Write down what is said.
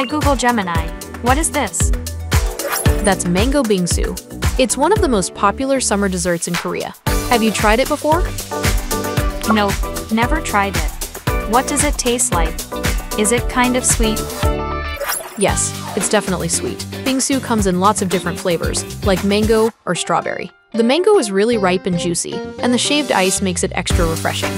Hi Google Gemini. What is this? That's mango bingsu. It's one of the most popular summer desserts in Korea. Have you tried it before? Nope, never tried it. What does it taste like? Is it kind of sweet? Yes, it's definitely sweet. Bingsu comes in lots of different flavors, like mango or strawberry. The mango is really ripe and juicy, and the shaved ice makes it extra refreshing.